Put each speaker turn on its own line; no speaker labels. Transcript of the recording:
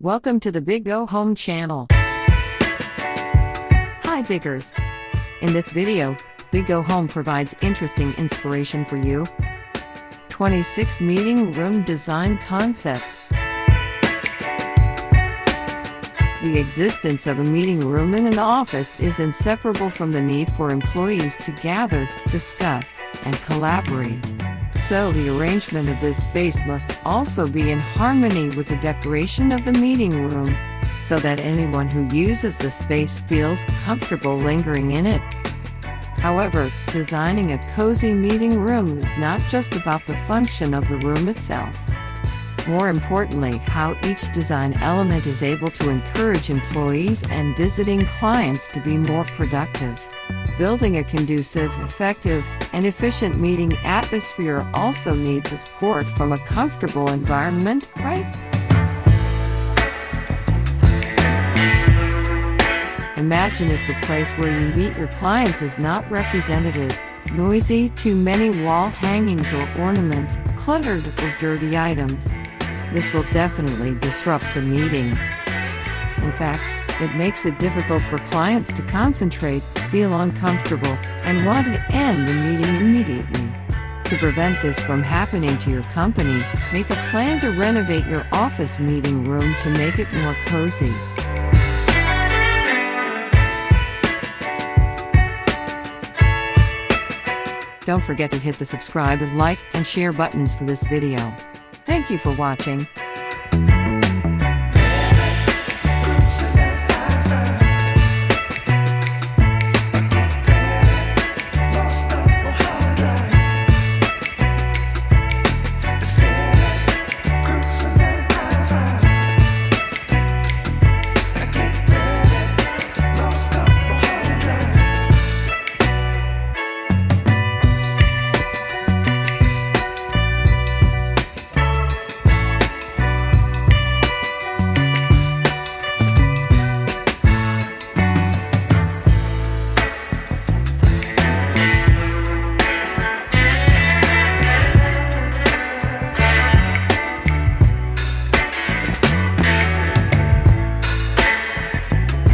Welcome to the Biggo Home channel. Hi Biggers! In this video, Biggo Home provides interesting inspiration for you. 26 Meeting Room Design Concept. The existence of a meeting room in an office is inseparable from the need for employees to gather, discuss, and collaborate. So the arrangement of this space must also be in harmony with the decoration of the meeting room, so that anyone who uses the space feels comfortable lingering in it. However, designing a cozy meeting room is not just about the function of the room itself. More importantly, how each design element is able to encourage employees and visiting clients to be more productive. Building a conducive, effective, and efficient meeting atmosphere also needs support from a comfortable environment, right? Imagine if the place where you meet your clients is not representative, noisy, too many wall hangings or ornaments, cluttered or dirty items. This will definitely disrupt the meeting. In fact, it makes it difficult for clients to concentrate, feel uncomfortable, and want to end the meeting immediately. To prevent this from happening to your company, make a plan to renovate your office meeting room to make it more cozy. Don't forget to hit the subscribe, like, and share buttons for this video. Thank you for watching.